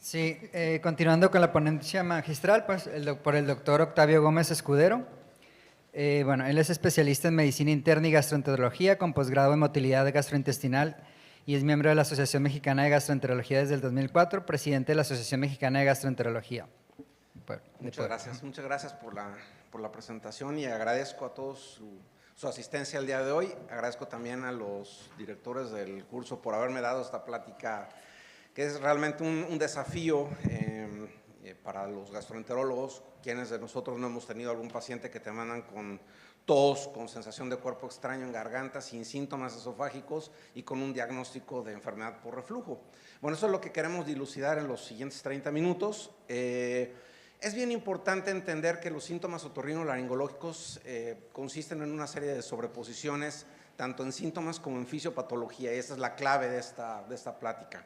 Sí, continuando con la ponencia magistral, pues por el doctor Octavio Gómez Escudero. Bueno, él es especialista en medicina interna y gastroenterología con posgrado en motilidad gastrointestinal y es miembro de la Asociación Mexicana de Gastroenterología desde el 2004, presidente de la Asociación Mexicana de Gastroenterología. Muchas gracias por la presentación y agradezco a todos su asistencia el día de hoy. Agradezco también a los directores del curso por haberme dado esta plática, que es realmente un desafío para los gastroenterólogos, quienes de nosotros no hemos tenido algún paciente que te mandan con tos, con sensación de cuerpo extraño en garganta, sin síntomas esofágicos y con un diagnóstico de enfermedad por reflujo. Bueno, eso es lo que queremos dilucidar en los siguientes 30 minutos. Es bien importante entender que los síntomas otorrinolaringológicos consisten en una serie de sobreposiciones, tanto en síntomas como en fisiopatología, y esa es la clave de esta plática.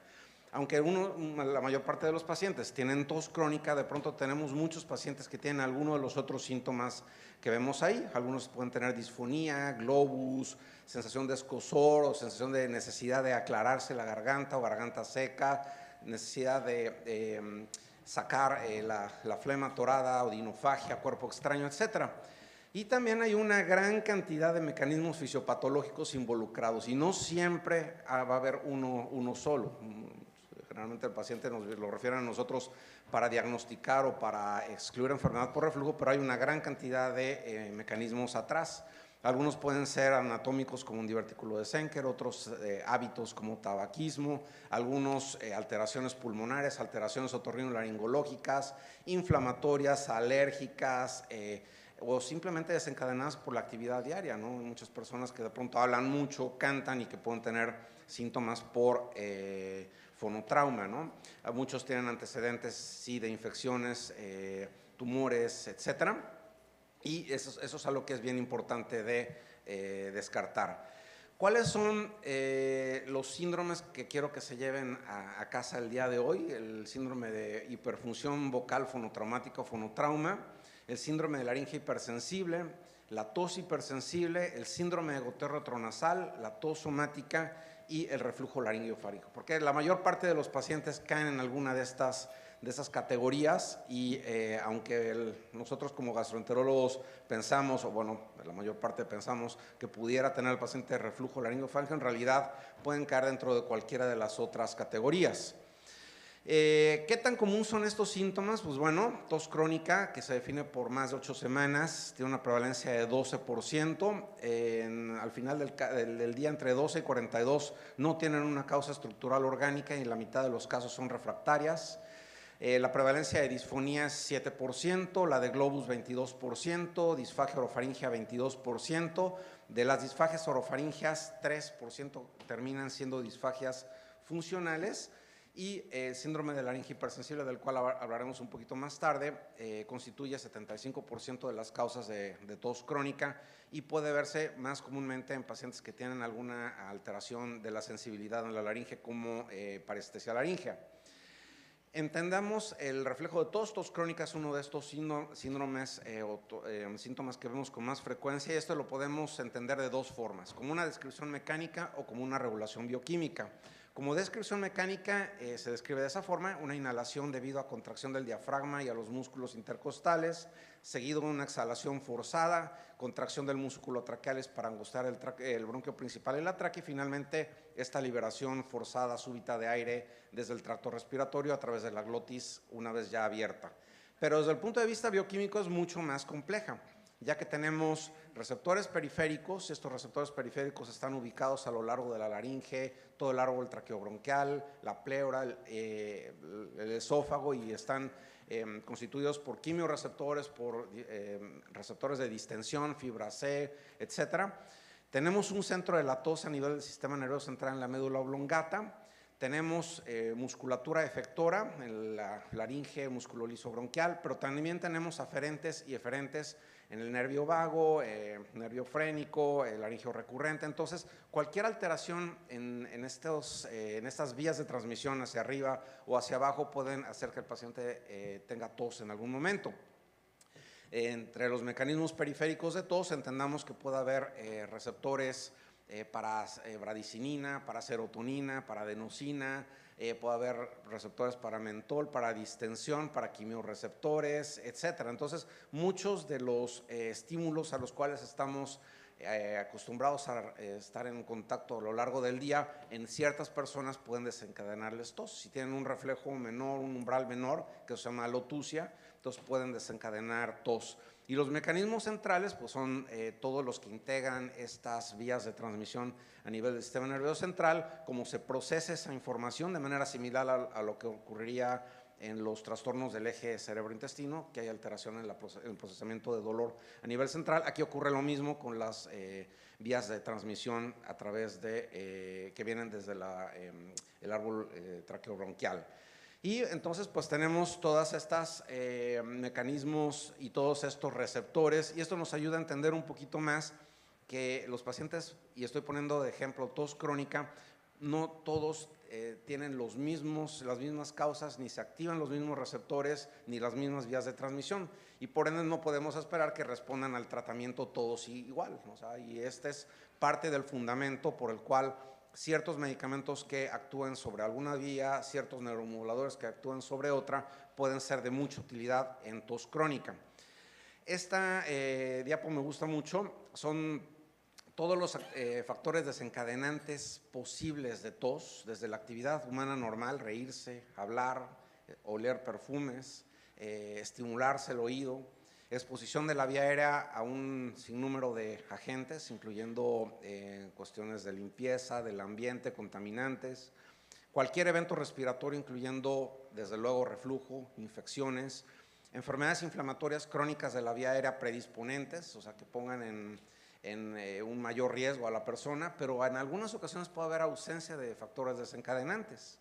Aunque la mayor parte de los pacientes tienen tos crónica, de pronto tenemos muchos pacientes que tienen alguno de los otros síntomas que vemos ahí. Algunos pueden tener disfonía, globus, sensación de escozor o sensación de necesidad de aclararse la garganta o garganta seca, necesidad de sacar la flema atorada, odinofagia, cuerpo extraño, etc. Y también hay una gran cantidad de mecanismos fisiopatológicos involucrados y no siempre va a haber uno solo. Generalmente el paciente nos lo refiere a nosotros para diagnosticar o para excluir enfermedad por reflujo, pero hay una gran cantidad de mecanismos atrás. Algunos pueden ser anatómicos como un divertículo de Senker, otros hábitos como tabaquismo, algunos alteraciones pulmonares, alteraciones otorrinolaringológicas, inflamatorias, alérgicas, o simplemente desencadenadas por la actividad diaria, ¿no? Hay muchas personas que de pronto hablan mucho, cantan y que pueden tener síntomas por fonotrauma, ¿no? Muchos tienen antecedentes, sí, de infecciones, tumores, etcétera. Y eso es algo que es bien importante de descartar. ¿Cuáles son los síndromes que quiero que se lleven a casa el día de hoy? El síndrome de hiperfunción vocal fonotraumática o fonotrauma, el síndrome de laringe hipersensible, la tos hipersensible, el síndrome de goteo retronasal, la tos somática y el reflujo laringeofárico. Porque la mayor parte de los pacientes caen en alguna de esas categorías y aunque nosotros como gastroenterólogos pensamos, o bueno, la mayor parte pensamos que pudiera tener el paciente reflujo laringeofárico, en realidad pueden caer dentro de cualquiera de las otras categorías. ¿Qué tan común son estos síntomas? Pues bueno, tos crónica que se define por más de 8 semanas, tiene una prevalencia de 12%, al final del día entre 12 y 42 no tienen una causa estructural orgánica y en la mitad de los casos son refractarias. La prevalencia de disfonía es 7%, la de globus 22%, disfagia orofaringea 22%, de las disfagias orofaringeas 3% terminan siendo disfagias funcionales y el síndrome de laringe hipersensible, del cual hablaremos un poquito más tarde, constituye 75% de las causas de tos crónica y puede verse más comúnmente en pacientes que tienen alguna alteración de la sensibilidad en la laringe como parestesia laríngea. Entendamos el reflejo de tos crónica es uno de estos síndromes síntomas que vemos con más frecuencia y esto lo podemos entender de dos formas, como una descripción mecánica o como una regulación bioquímica. Como descripción mecánica se describe de esa forma, una inhalación debido a contracción del diafragma y a los músculos intercostales, seguido de una exhalación forzada, contracción del músculo traqueales para angostar el bronquio principal y la tráquea y finalmente esta liberación forzada súbita de aire desde el tracto respiratorio a través de la glotis una vez ya abierta. Pero desde el punto de vista bioquímico es mucho más compleja, ya que tenemos receptores periféricos, estos receptores periféricos están ubicados a lo largo de la laringe, todo el árbol traqueobronquial, la pleura, el esófago y están constituidos por quimioreceptores, por receptores de distensión, fibra C, etcétera. Tenemos un centro de la tos a nivel del sistema nervioso central en la médula oblongata. Tenemos musculatura efectora en la laringe, músculo liso bronquial, pero también tenemos aferentes y eferentes en el nervio vago, nervio frénico, el laringeo recurrente. Entonces, cualquier alteración en estas vías de transmisión hacia arriba o hacia abajo pueden hacer que el paciente tenga tos en algún momento. Entre los mecanismos periféricos de tos entendamos que puede haber receptores para bradicinina, para serotonina, para adenosina, puede haber receptores para mentol, para distensión, para quimiorreceptores, etcétera. Entonces, muchos de los estímulos a los cuales estamos acostumbrados a estar en contacto a lo largo del día, en ciertas personas pueden desencadenarles tos. Si tienen un reflejo menor, un umbral menor, que se llama alotusia, entonces pueden desencadenar tos. Y los mecanismos centrales pues son todos los que integran estas vías de transmisión a nivel del sistema nervioso central, cómo se procesa esa información de manera similar a lo que ocurriría en los trastornos del eje cerebro-intestino, que hay alteración en el procesamiento de dolor a nivel central. Aquí ocurre lo mismo con las vías de transmisión a través de, que vienen desde el árbol traqueobronquial. Y entonces pues tenemos todas estas mecanismos y todos estos receptores, y esto nos ayuda a entender un poquito más que los pacientes, y estoy poniendo de ejemplo tos crónica, no todos tienen las mismas causas, ni se activan los mismos receptores, ni las mismas vías de transmisión, y por ende no podemos esperar que respondan al tratamiento todos igual, ¿no? O sea, y este es parte del fundamento por el cual ciertos medicamentos que actúen sobre alguna vía, ciertos neuromoduladores que actúen sobre otra, pueden ser de mucha utilidad en tos crónica. Esta diapo me gusta mucho, son todos los factores desencadenantes posibles de tos, desde la actividad humana normal, reírse, hablar, oler perfumes, estimularse el oído, exposición de la vía aérea a un sinnúmero de agentes, incluyendo cuestiones de limpieza, del ambiente, contaminantes, cualquier evento respiratorio, incluyendo desde luego reflujo, infecciones, enfermedades inflamatorias crónicas de la vía aérea predisponentes, o sea, que pongan en un mayor riesgo a la persona, pero en algunas ocasiones puede haber ausencia de factores desencadenantes.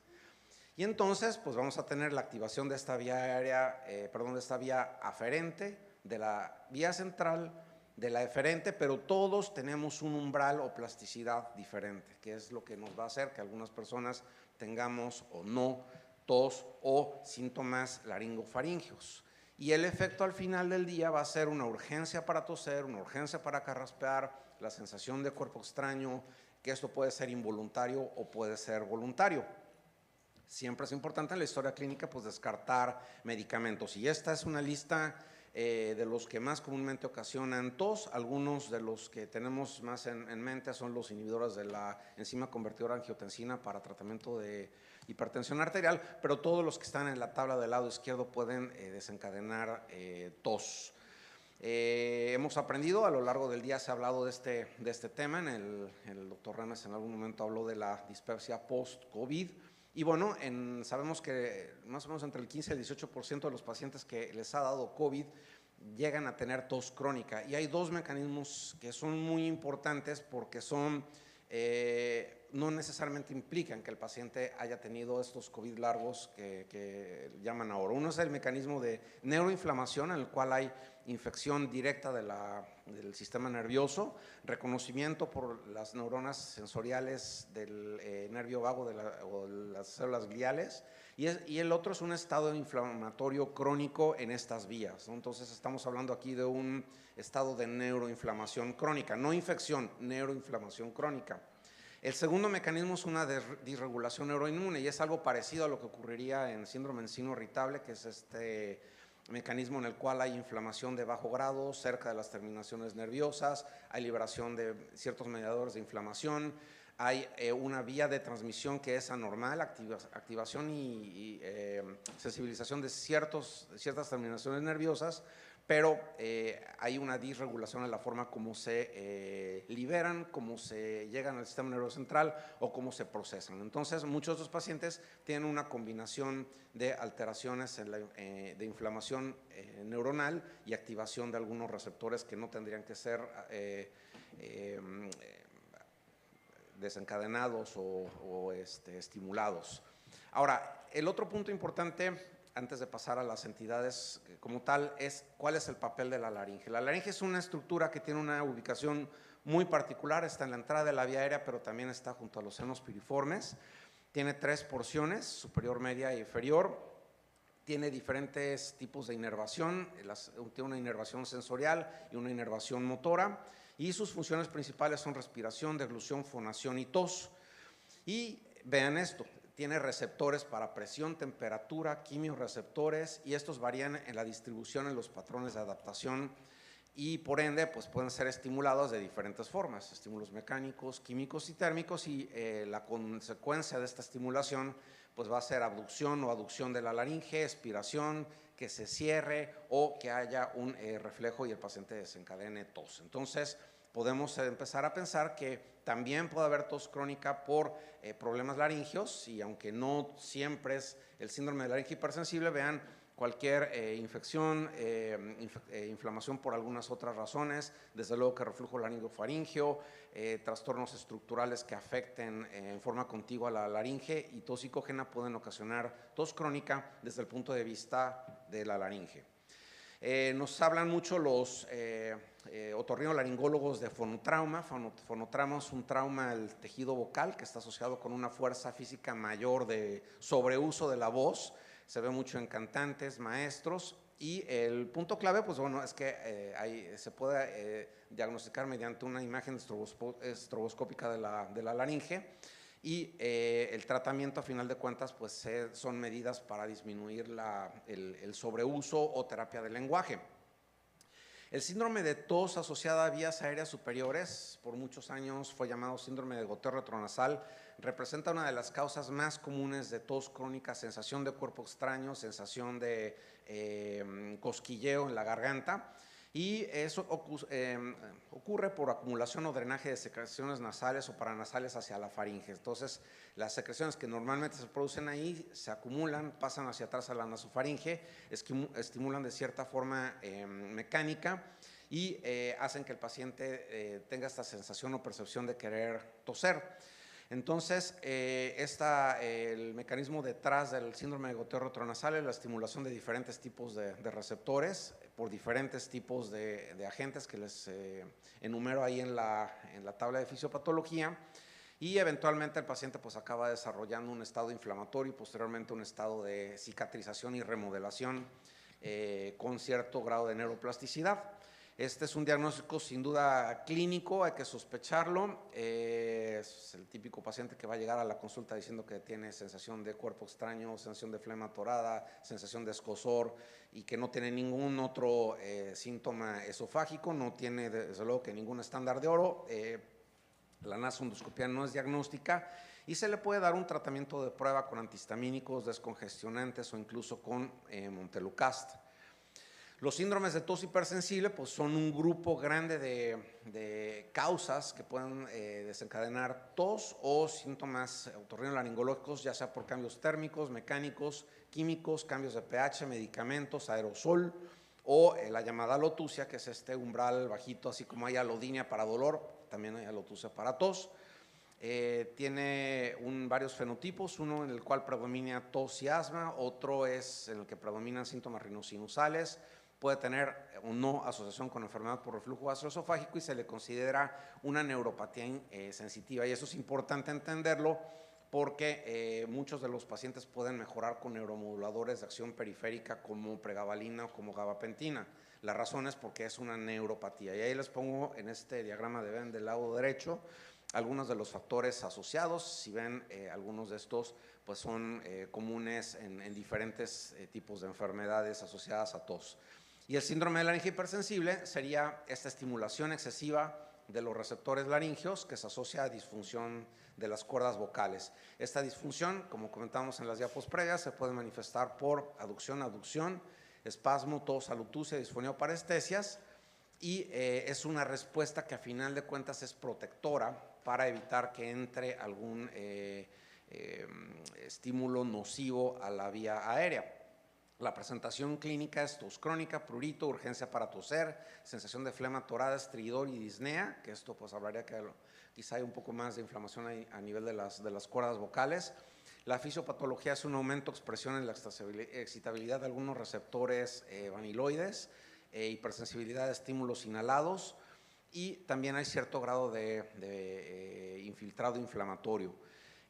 Y entonces, pues vamos a tener la activación de esta vía aérea, de esta vía aferente, de la vía central, de la eferente, pero todos tenemos un umbral o plasticidad diferente, que es lo que nos va a hacer que algunas personas tengamos o no tos o síntomas laringofaringeos. Y el efecto al final del día va a ser una urgencia para toser, una urgencia para carraspear, la sensación de cuerpo extraño, que esto puede ser involuntario o puede ser voluntario. Siempre es importante en la historia clínica pues descartar medicamentos, y esta es una lista de los que más comúnmente ocasionan tos. Algunos de los que tenemos más en mente son los inhibidores de la enzima convertidora angiotensina para tratamiento de hipertensión arterial, pero todos los que están en la tabla del lado izquierdo pueden desencadenar tos. Hemos aprendido, a lo largo del día se ha hablado de este tema, el doctor Remes en algún momento habló de la dispepsia post-COVID. Y bueno, sabemos que más o menos entre el 15 y el 18% de los pacientes que les ha dado COVID llegan a tener tos crónica. Y hay dos mecanismos que son muy importantes porque no necesariamente implican que el paciente haya tenido estos COVID largos que llaman ahora. Uno es el mecanismo de neuroinflamación, en el cual hay infección directa del sistema nervioso, reconocimiento por las neuronas sensoriales del nervio vago o las células gliales, y el otro es un estado inflamatorio crónico en estas vías, ¿no? Entonces estamos hablando aquí de un estado de neuroinflamación crónica, no infección, neuroinflamación crónica. El segundo mecanismo es una disregulación neuroinmune, y es algo parecido a lo que ocurriría en síndrome encino irritable, que es este mecanismo en el cual hay inflamación de bajo grado cerca de las terminaciones nerviosas, hay liberación de ciertos mediadores de inflamación, hay una vía de transmisión que es anormal, activación y sensibilización de ciertas terminaciones nerviosas, pero hay una disregulación en la forma como se liberan, cómo se llegan al sistema nervioso central o cómo se procesan. Entonces, muchos de los pacientes tienen una combinación de alteraciones de inflamación neuronal y activación de algunos receptores que no tendrían que ser desencadenados o estimulados. Ahora, el otro punto importante, antes de pasar a las entidades como tal, es cuál es el papel de la laringe. La laringe es una estructura que tiene una ubicación muy particular, está en la entrada de la vía aérea, pero también está junto a los senos piriformes. Tiene 3 porciones, superior, media e inferior. Tiene diferentes tipos de inervación, tiene una inervación sensorial y una inervación motora, y sus funciones principales son respiración, deglución, fonación y tos. Y vean esto, tiene receptores para presión, temperatura, quimiorreceptores, y estos varían en la distribución en los patrones de adaptación y por ende pues pueden ser estimulados de diferentes formas, estímulos mecánicos, químicos y térmicos, y la consecuencia de esta estimulación pues va a ser abducción o aducción de la laringe, expiración, que se cierre o que haya un reflejo y el paciente desencadene tos. Entonces podemos empezar a pensar que también puede haber tos crónica por problemas laringios, y aunque no siempre es el síndrome de laringe hipersensible, vean cualquier infección, inflamación por algunas otras razones, desde luego que reflujo laringofaringeo, trastornos estructurales que afecten en forma contigua la laringe y tos psicógena pueden ocasionar tos crónica desde el punto de vista de la laringe. Nos hablan mucho los otorrinolaringólogos de fonotrauma. Fonotrauma es un trauma del tejido vocal que está asociado con una fuerza física mayor de sobreuso de la voz. Se ve mucho en cantantes, maestros, y el punto clave, pues bueno, es que se puede diagnosticar mediante una imagen estroboscópica de la laringe, y el tratamiento a final de cuentas pues son medidas para disminuir el sobreuso o terapia del lenguaje. El síndrome de tos asociada a vías aéreas superiores, por muchos años fue llamado síndrome de goteo retronasal, representa una de las causas más comunes de tos crónica: sensación de cuerpo extraño, sensación de cosquilleo en la garganta, y eso ocurre por acumulación o drenaje de secreciones nasales o paranasales hacia la faringe. Entonces, las secreciones que normalmente se producen ahí se acumulan, pasan hacia atrás a la nasofaringe, estimulan de cierta forma mecánica y hacen que el paciente tenga esta sensación o percepción de querer toser. Entonces, el mecanismo detrás del síndrome de goteo retronasal es la estimulación de diferentes tipos de receptores por diferentes tipos de agentes que les enumero ahí en la tabla de fisiopatología, y eventualmente el paciente pues acaba desarrollando un estado inflamatorio y posteriormente un estado de cicatrización y remodelación con cierto grado de neuroplasticidad. Este es un diagnóstico sin duda clínico, hay que sospecharlo. Es el típico paciente que va a llegar a la consulta diciendo que tiene sensación de cuerpo extraño, sensación de flema atorada, sensación de escozor, y que no tiene ningún otro síntoma esofágico, no tiene desde luego que ningún estándar de oro. La nasoendoscopia no es diagnóstica y se le puede dar un tratamiento de prueba con antihistamínicos, descongestionantes o incluso con Montelukast. Los síndromes de tos hipersensible pues son un grupo grande de causas que pueden desencadenar tos o síntomas otorrinolaringológicos, ya sea por cambios térmicos, mecánicos, químicos, cambios de pH, medicamentos, aerosol o la llamada alotusia, que es este umbral bajito, así como hay alodinia para dolor, también hay alotusia para tos. Tiene varios fenotipos, uno en el cual predomina tos y asma, otro es en el que predominan síntomas rinosinusales, puede tener o no asociación con enfermedad por reflujo gastroesofágico y se le considera una neuropatía sensitiva, y eso es importante entenderlo porque muchos de los pacientes pueden mejorar con neuromoduladores de acción periférica como pregabalina o como gabapentina. La razón es porque es una neuropatía, y ahí les pongo en este diagrama de Venn del lado derecho algunos de los factores asociados. Si ven, algunos de estos pues son comunes en diferentes tipos de enfermedades asociadas a tos. Y el síndrome de laringe hipersensible sería esta estimulación excesiva de los receptores laringeos que se asocia a disfunción de las cuerdas vocales. Esta disfunción, como comentamos en las diapos previas, se puede manifestar por aducción, abducción, espasmo, tos, alotusia, disfonía o parestesias, y es una respuesta que a final de cuentas es protectora para evitar que entre algún estímulo nocivo a la vía aérea. La presentación clínica es tos crónica, prurito, urgencia para toser, sensación de flema atorada, estridor y disnea, que esto pues hablaría que quizá hay un poco más de inflamación a nivel de las cuerdas vocales. La fisiopatología es un aumento de expresión en la excitabilidad de algunos receptores vaniloides, hipersensibilidad a estímulos inhalados, y también hay cierto grado de infiltrado inflamatorio.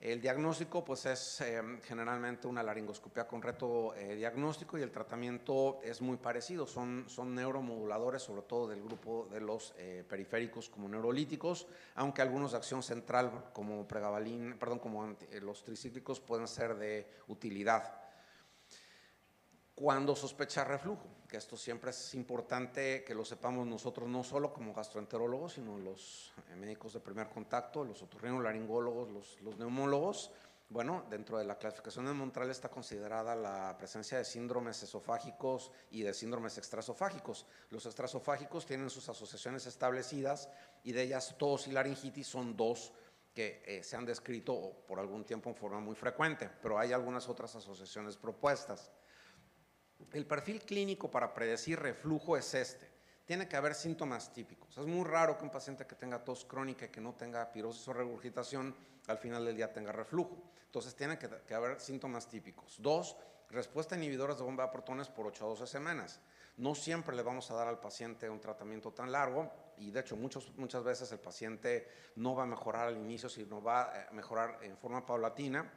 El diagnóstico pues es generalmente una laringoscopia con reto diagnóstico y el tratamiento es muy parecido, son neuromoduladores, sobre todo del grupo de los periféricos como neurolíticos, aunque algunos de acción central como pregabalina, perdón, como los tricíclicos pueden ser de utilidad. Cuando sospecha reflujo, que esto siempre es importante que lo sepamos nosotros, no solo como gastroenterólogos, sino los médicos de primer contacto, los otorrinolaringólogos, los neumólogos. Bueno, dentro de la clasificación de Montreal está considerada la presencia de síndromes esofágicos y de síndromes extraesofágicos. Los extraesofágicos tienen sus asociaciones establecidas y de ellas tos y laringitis son dos que se han descrito por algún tiempo en forma muy frecuente, pero hay algunas otras asociaciones propuestas. El perfil clínico para predecir reflujo es este. Tiene que haber síntomas típicos. Es muy raro que un paciente que tenga tos crónica y que no tenga pirosis o regurgitación al final del día tenga reflujo. Entonces tiene que haber síntomas típicos. 2, respuesta a inhibidores de bomba de protones por 8 a 12 semanas. No siempre le vamos a dar al paciente un tratamiento tan largo y de hecho muchas veces el paciente no va a mejorar al inicio, sino va a mejorar en forma paulatina.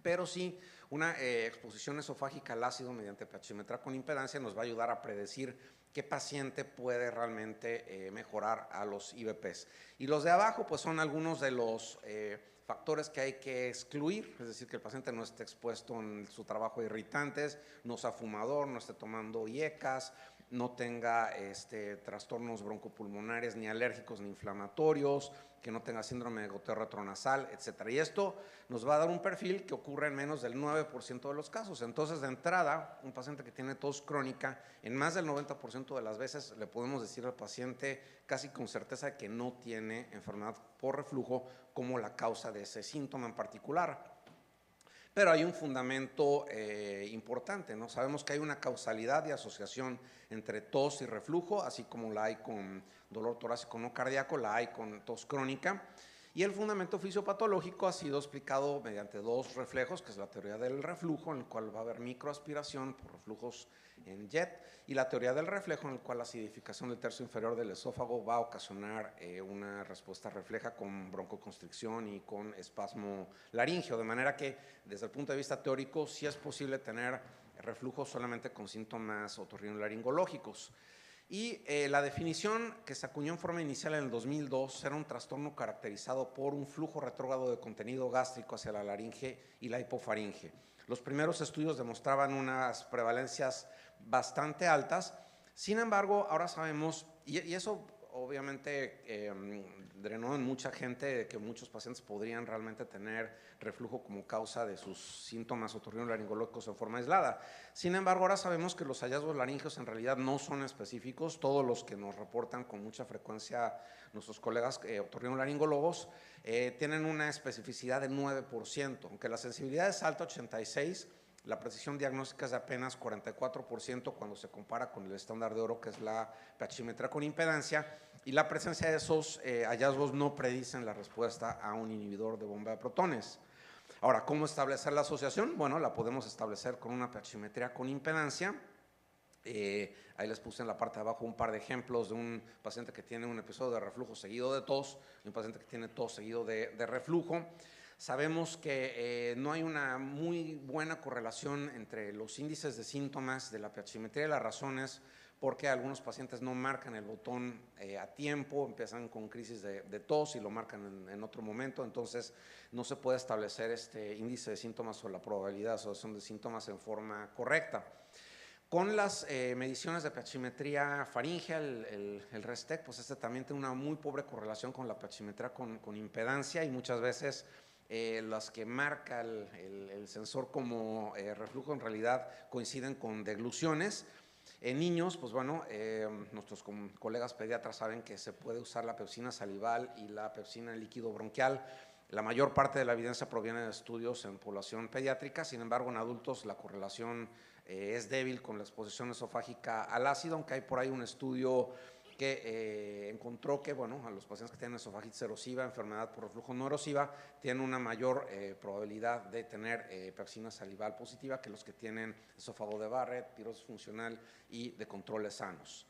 Pero sí, una exposición esofágica al ácido mediante pH-metría con impedancia nos va a ayudar a predecir qué paciente puede realmente mejorar a los IBPs. Y los de abajo, pues son algunos de los factores que hay que excluir, es decir, que el paciente no esté expuesto en su trabajo a irritantes, no sea fumador, no esté tomando IECAS, no tenga trastornos broncopulmonares, ni alérgicos, ni inflamatorios, que no tenga síndrome de goteo retronasal, etcétera. Y esto nos va a dar un perfil que ocurre en menos del 9% de los casos. Entonces, de entrada, un paciente que tiene tos crónica, en más del 90% de las veces le podemos decir al paciente casi con certeza que no tiene enfermedad por reflujo como la causa de ese síntoma en particular. Pero hay un fundamento importante, ¿no? Sabemos que hay una causalidad y asociación entre tos y reflujo, así como la hay con dolor torácico no cardíaco, la hay con tos crónica. Y el fundamento fisiopatológico ha sido explicado mediante dos reflejos, que es la teoría del reflujo, en el cual va a haber microaspiración por reflujos en jet, y la teoría del reflejo, en el cual la acidificación del tercio inferior del esófago va a ocasionar una respuesta refleja con broncoconstricción y con espasmo laríngeo, de manera que desde el punto de vista teórico sí es posible tener reflujo solamente con síntomas otorrinolaringológicos. Y la definición que se acuñó en forma inicial en el 2002 era un trastorno caracterizado por un flujo retrógrado de contenido gástrico hacia la laringe y la hipofaringe. Los primeros estudios demostraban unas prevalencias bastante altas, sin embargo, ahora sabemos, y eso obviamente drenó en mucha gente que muchos pacientes podrían realmente tener reflujo como causa de sus síntomas otorrinolaringológicos en forma aislada. Sin embargo, ahora sabemos que los hallazgos laringeos en realidad no son específicos. Todos los que nos reportan con mucha frecuencia nuestros colegas otorrinolaringólogos tienen una especificidad de 9%, aunque la sensibilidad es alta, 86%. La precisión diagnóstica es de apenas 44% cuando se compara con el estándar de oro, que es la pH-metría con impedancia, y la presencia de esos hallazgos no predicen la respuesta a un inhibidor de bomba de protones. Ahora, ¿cómo establecer la asociación? Bueno, la podemos establecer con una pH-metría con impedancia. Ahí les puse en la parte de abajo un par de ejemplos de un paciente que tiene un episodio de reflujo seguido de tos y un paciente que tiene tos seguido de reflujo. Sabemos que no hay una muy buena correlación entre los índices de síntomas de la pH-metría y las razones, porque algunos pacientes no marcan el botón a tiempo, empiezan con crisis de tos y lo marcan en otro momento, entonces no se puede establecer este índice de síntomas o la probabilidad de asociación de síntomas en forma correcta. Con las mediciones de pH-metría faríngea, el RESTEC, pues también tiene una muy pobre correlación con la pH-metría con impedancia y muchas veces las que marca el sensor como reflujo en realidad coinciden con degluciones. En niños, pues bueno, nuestros colegas pediatras saben que se puede usar la pepsina salival y la pepsina líquido bronquial. La mayor parte de la evidencia proviene de estudios en población pediátrica, sin embargo, en adultos la correlación es débil con la exposición esofágica al ácido, aunque hay por ahí un estudio que encontró que, bueno, a los pacientes que tienen esofagitis erosiva, enfermedad por reflujo no erosiva, tienen una mayor probabilidad de tener pepsina salival positiva que los que tienen esófago de Barrett, pirosis funcional y de controles sanos.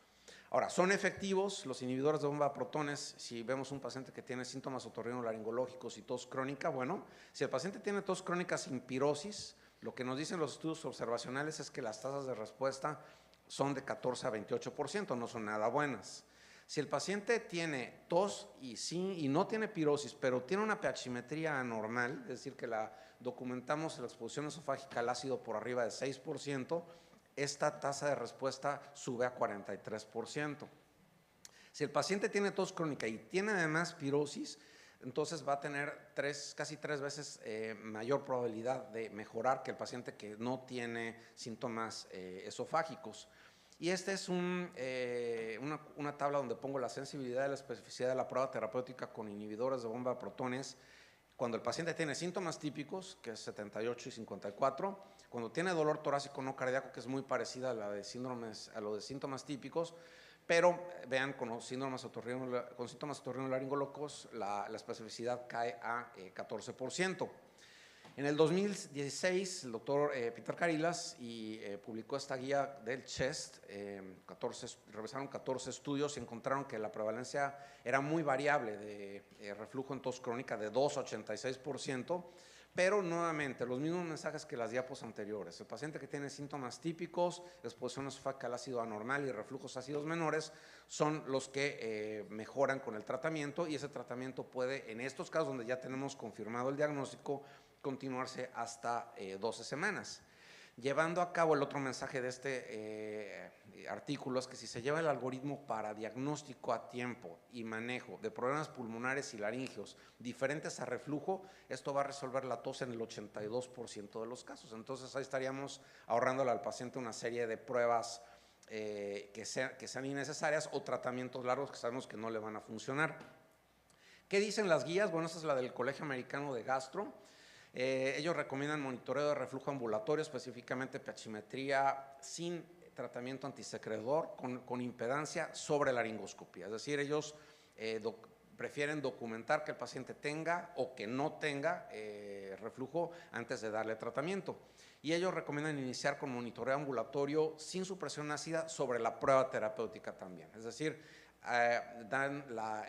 Ahora, ¿son efectivos los inhibidores de bomba de protones si vemos un paciente que tiene síntomas otorrinolaringológicos y tos crónica? Bueno, si el paciente tiene tos crónica sin pirosis, lo que nos dicen los estudios observacionales es que las tasas de respuesta son de 14 a 28%, no son nada buenas. Si el paciente tiene tos y no tiene pirosis, pero tiene una pHimetría anormal, es decir, que la documentamos en la exposición esofágica al ácido por arriba de 6%, esta tasa de respuesta sube a 43%. Si el paciente tiene tos crónica y tiene además pirosis, entonces va a tener casi tres veces mayor probabilidad de mejorar que el paciente que no tiene síntomas esofágicos. Y esta es una tabla donde pongo la sensibilidad y la especificidad de la prueba terapéutica con inhibidores de bomba de protones cuando el paciente tiene síntomas típicos, que es 78 y 54, cuando tiene dolor torácico no cardíaco, que es muy parecida a lo de síntomas típicos, pero vean, con síntomas otorrinolaringológicos la especificidad cae a 14%. En el 2016, el doctor Peter Carilas publicó esta guía del CHEST, revisaron 14 estudios y encontraron que la prevalencia era muy variable de reflujo en tos crónica de 2 a 86%, pero nuevamente los mismos mensajes que las diapos anteriores. El paciente que tiene síntomas típicos, exposición esofágica al ácido anormal y reflujos ácidos menores son los que mejoran con el tratamiento, y ese tratamiento puede, en estos casos donde ya tenemos confirmado el diagnóstico, continuarse hasta 12 semanas. Llevando a cabo el otro mensaje de este artículo es que si se lleva el algoritmo para diagnóstico a tiempo y manejo de problemas pulmonares y laringeos diferentes a reflujo, esto va a resolver la tos en el 82% de los casos. Entonces ahí estaríamos ahorrándole al paciente una serie de pruebas que sean innecesarias o tratamientos largos que sabemos que no le van a funcionar. ¿Qué dicen las guías? Bueno, esta es la del Colegio Americano de Gastro. Ellos recomiendan monitoreo de reflujo ambulatorio, específicamente pHimetría sin tratamiento antisecredor con impedancia sobre laringoscopía. Es decir, ellos prefieren documentar que el paciente tenga o que no tenga reflujo antes de darle tratamiento. Y ellos recomiendan iniciar con monitoreo ambulatorio sin supresión ácida sobre la prueba terapéutica también. Es decir, dan la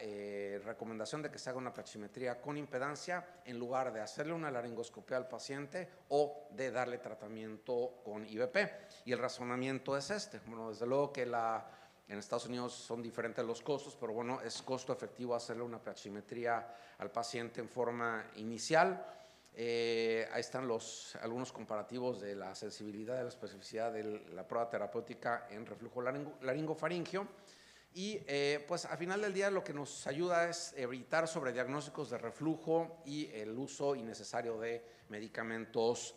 recomendación de que se haga una pHimetría con impedancia en lugar de hacerle una laringoscopía al paciente o de darle tratamiento con IVP. Y el razonamiento es este. Bueno, desde luego que en Estados Unidos son diferentes los costos, pero bueno, es costo efectivo hacerle una pHimetría al paciente en forma inicial. Ahí están algunos comparativos de la sensibilidad y la especificidad de la prueba terapéutica en reflujo laringofaringeo. Y pues al final del día lo que nos ayuda es evitar sobrediagnósticos de reflujo y el uso innecesario de medicamentos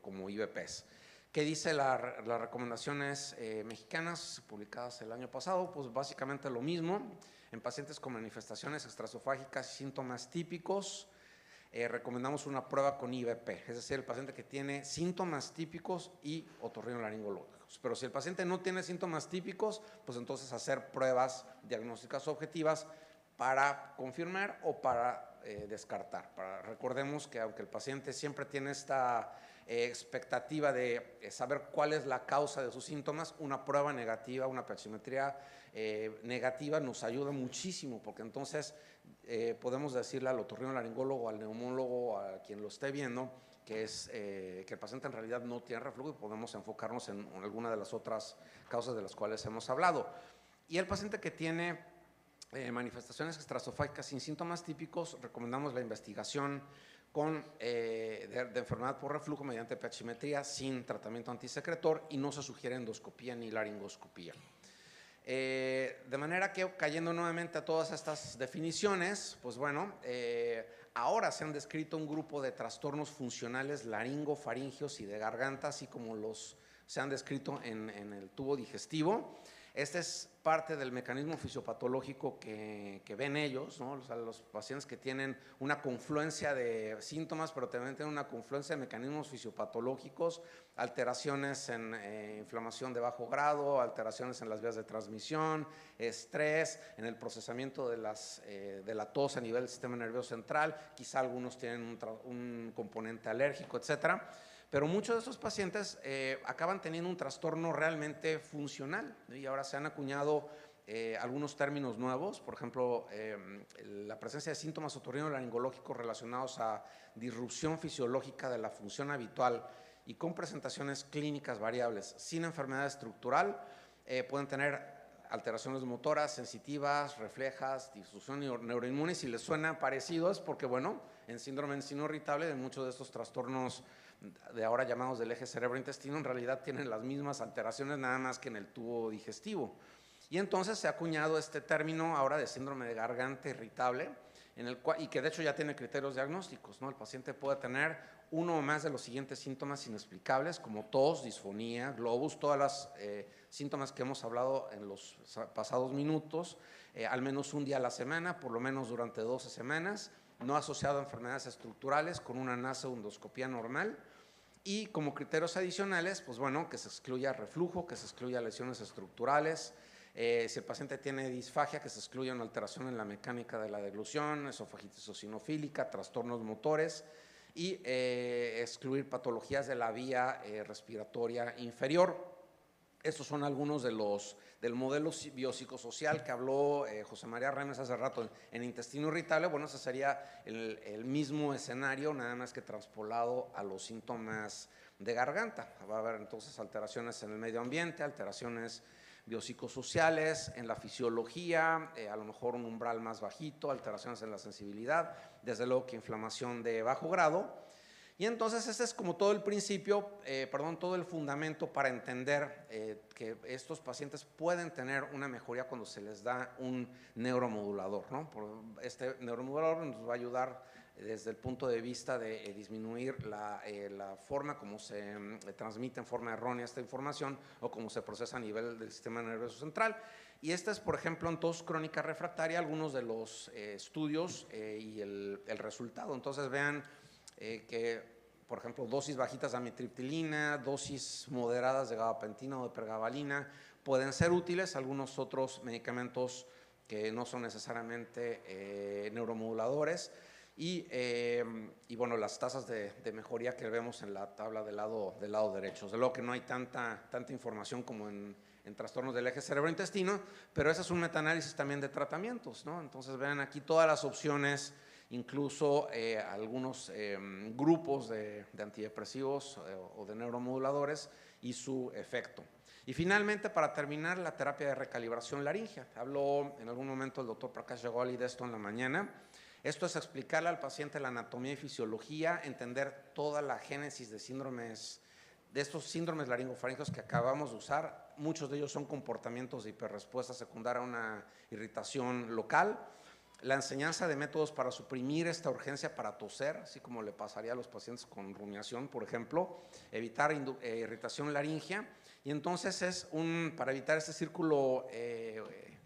como IVPs. ¿Qué dice las recomendaciones mexicanas publicadas el año pasado? Pues básicamente lo mismo. En pacientes con manifestaciones extraesofágicas y síntomas típicos, recomendamos una prueba con IVP, es decir, el paciente que tiene síntomas típicos y otorrinolaringológicos. Pero si el paciente no tiene síntomas típicos, pues entonces hacer pruebas diagnósticas objetivas para confirmar o para descartar. Recordemos que aunque el paciente siempre tiene esta expectativa de saber cuál es la causa de sus síntomas, una prueba negativa, una pHimetría negativa nos ayuda muchísimo, porque entonces podemos decirle al otorrinolaringólogo, al neumólogo, a quien lo esté viendo, que el paciente en realidad no tiene reflujo, y podemos enfocarnos en alguna de las otras causas de las cuales hemos hablado. Y el paciente que tiene manifestaciones extraesofágicas sin síntomas típicos, recomendamos la investigación de enfermedad por reflujo mediante pHimetría sin tratamiento antisecretor, y no se sugiere endoscopía ni laringoscopía. De manera que, cayendo nuevamente a todas estas definiciones, pues bueno, ahora se han descrito un grupo de trastornos funcionales laringofaringeos y de garganta, así como se han descrito en el tubo digestivo. Este es parte del mecanismo fisiopatológico que ven ellos, ¿no? O sea, los pacientes que tienen una confluencia de síntomas, pero también tienen una confluencia de mecanismos fisiopatológicos, alteraciones en inflamación de bajo grado, alteraciones en las vías de transmisión, estrés, en el procesamiento de la tos a nivel del sistema nervioso central, quizá algunos tienen un componente alérgico, etcétera. Pero muchos de estos pacientes acaban teniendo un trastorno realmente funcional, y ahora se han acuñado algunos términos nuevos, por ejemplo, la presencia de síntomas otorrinolaringológicos relacionados a disrupción fisiológica de la función habitual y con presentaciones clínicas variables sin enfermedad estructural, pueden tener alteraciones motoras, sensitivas, reflejas, disfunción neuroinmune. Si les suena parecido es porque, bueno, en síndrome de intestino irritable, de muchos de estos trastornos de ahora llamados del eje cerebro-intestino, en realidad tienen las mismas alteraciones, nada más que en el tubo digestivo. Y entonces se ha acuñado este término ahora de síndrome de garganta irritable, y que de hecho ya tiene criterios diagnósticos, ¿no? El paciente puede tener uno o más de los siguientes síntomas inexplicables, como tos, disfonía, globus, todas las síntomas que hemos hablado en los pasados minutos, al menos un día a la semana, por lo menos durante 12 semanas, no asociado a enfermedades estructurales, con una nasoendoscopía normal. Y como criterios adicionales, pues bueno, que se excluya reflujo, que se excluya lesiones estructurales. Si el paciente tiene disfagia, que se excluya una alteración en la mecánica de la deglución, esofagitis eosinofílica, trastornos motores, y excluir patologías de la vía respiratoria inferior. Estos son algunos del modelo biopsicosocial que habló José María Remes hace rato en intestino irritable. Bueno, ese sería el mismo escenario, nada más que transpolado a los síntomas de garganta. Va a haber entonces alteraciones en el medio ambiente, alteraciones biopsicosociales, en la fisiología, a lo mejor un umbral más bajito, alteraciones en la sensibilidad, desde luego que inflamación de bajo grado. Y entonces ese es como todo el principio, todo el fundamento para entender que estos pacientes pueden tener una mejoría cuando se les da un neuromodulador, ¿no? Este neuromodulador nos va a ayudar desde el punto de vista de disminuir la forma como se transmite en forma errónea esta información o cómo se procesa a nivel del sistema nervioso central. Y esta es, por ejemplo, en tos crónica refractaria, algunos de los estudios y el resultado. Entonces vean que, por ejemplo, dosis bajitas de amitriptilina, dosis moderadas de gabapentina o de pregabalina pueden ser útiles. Algunos otros medicamentos que no son necesariamente neuromoduladores. Y bueno, las tasas de mejoría que vemos en la tabla del lado derecho. Desde luego que no hay tanta información como en trastornos del eje cerebro-intestino, pero ese es un metaanálisis también de tratamientos, ¿no? Entonces vean aquí todas las opciones, incluso algunos grupos de antidepresivos o de neuromoduladores y su efecto. Y finalmente, para terminar, la terapia de recalibración laringea. Habló en algún momento el doctor Prakash Jagwali de esto en la mañana. Esto es explicarle al paciente la anatomía y fisiología, entender toda la génesis de estos síndromes laringofaringeos que acabamos de usar. Muchos de ellos son comportamientos de hiperrespuesta secundaria a una irritación local. La enseñanza de métodos para suprimir esta urgencia para toser, así como le pasaría a los pacientes con rumiación, por ejemplo, evitar irritación laringea. Y entonces para evitar este círculo que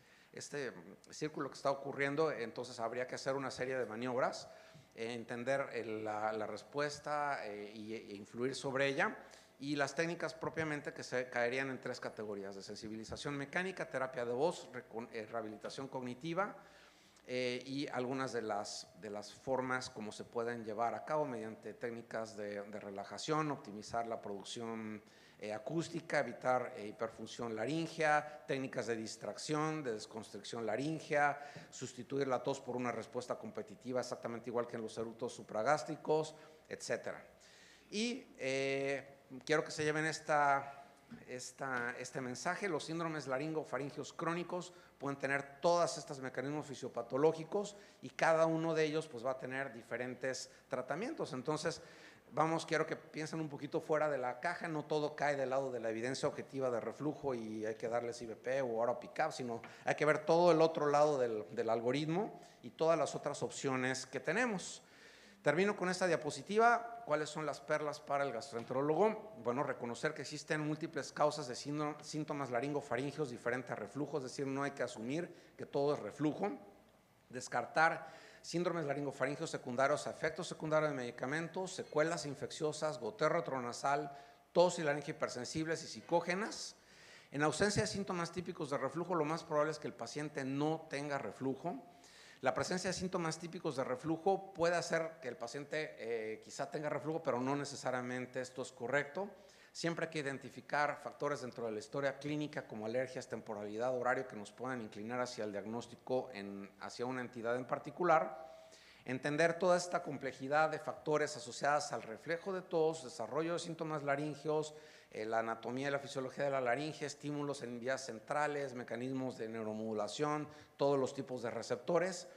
está ocurriendo, entonces habría que hacer una serie de maniobras, entender la respuesta e influir sobre ella. Y las técnicas propiamente que se caerían en 3 categorías: de sensibilización mecánica, terapia de voz, rehabilitación cognitiva, y algunas de las formas como se pueden llevar a cabo mediante técnicas de relajación, optimizar la producción acústica, evitar hiperfunción laringea, técnicas de distracción, de desconstricción laringea, sustituir la tos por una respuesta competitiva exactamente igual que en los eructos supragástricos, etcétera. Y quiero que se lleven este mensaje: los síndromes laringofaringeos crónicos pueden tener todos estos mecanismos fisiopatológicos y cada uno de ellos pues va a tener diferentes tratamientos. Entonces, quiero que piensen un poquito fuera de la caja. No todo cae del lado de la evidencia objetiva de reflujo y hay que darles IVP o ahora PICAP, sino hay que ver todo el otro lado del algoritmo y todas las otras opciones que tenemos. Termino con esta diapositiva. ¿Cuáles son las perlas para el gastroenterólogo? Bueno, reconocer que existen múltiples causas de síntomas laringofaringeos diferentes a reflujo, es decir, no hay que asumir que todo es reflujo. Descartar síndromes laringofaringeos secundarios a efectos secundarios de medicamentos, secuelas infecciosas, goteo retronasal, tos y laringe hipersensibles y psicógenas. En ausencia de síntomas típicos de reflujo, lo más probable es que el paciente no tenga reflujo. La presencia de síntomas típicos de reflujo puede hacer que el paciente quizá tenga reflujo, pero no necesariamente esto es correcto. Siempre hay que identificar factores dentro de la historia clínica como alergias, temporalidad, horario que nos puedan inclinar hacia el diagnóstico hacia una entidad en particular. Entender toda esta complejidad de factores asociadas al reflejo de tos, desarrollo de síntomas laringeos, la anatomía y la fisiología de la laringe, estímulos en vías centrales, mecanismos de neuromodulación, todos los tipos de receptores.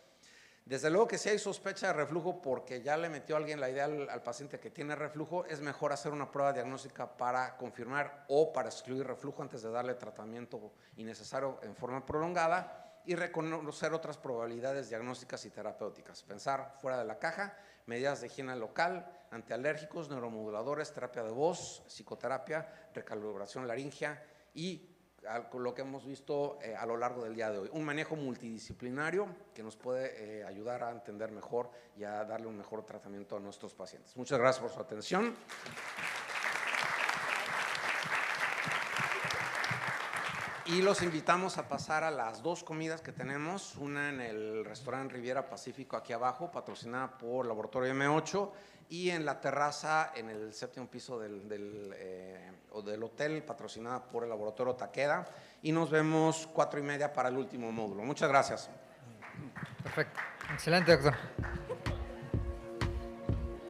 Desde luego que si hay sospecha de reflujo porque ya le metió alguien la idea al paciente que tiene reflujo, es mejor hacer una prueba diagnóstica para confirmar o para excluir reflujo antes de darle tratamiento innecesario en forma prolongada y reconocer otras probabilidades diagnósticas y terapéuticas. Pensar fuera de la caja, medidas de higiene local, antialérgicos, neuromoduladores, terapia de voz, psicoterapia, recalibración laringea y lo que hemos visto a lo largo del día de hoy. Un manejo multidisciplinario que nos puede ayudar a entender mejor y a darle un mejor tratamiento a nuestros pacientes. Muchas gracias por su atención. Y los invitamos a pasar a las 2 comidas que tenemos, una en el restaurante Riviera Pacífico aquí abajo, patrocinada por Laboratorio M8, y en la terraza en el 7º piso del hotel, patrocinada por el Laboratorio Takeda, y nos vemos 4:30 para el último módulo. Muchas gracias. Perfecto. Excelente, doctor.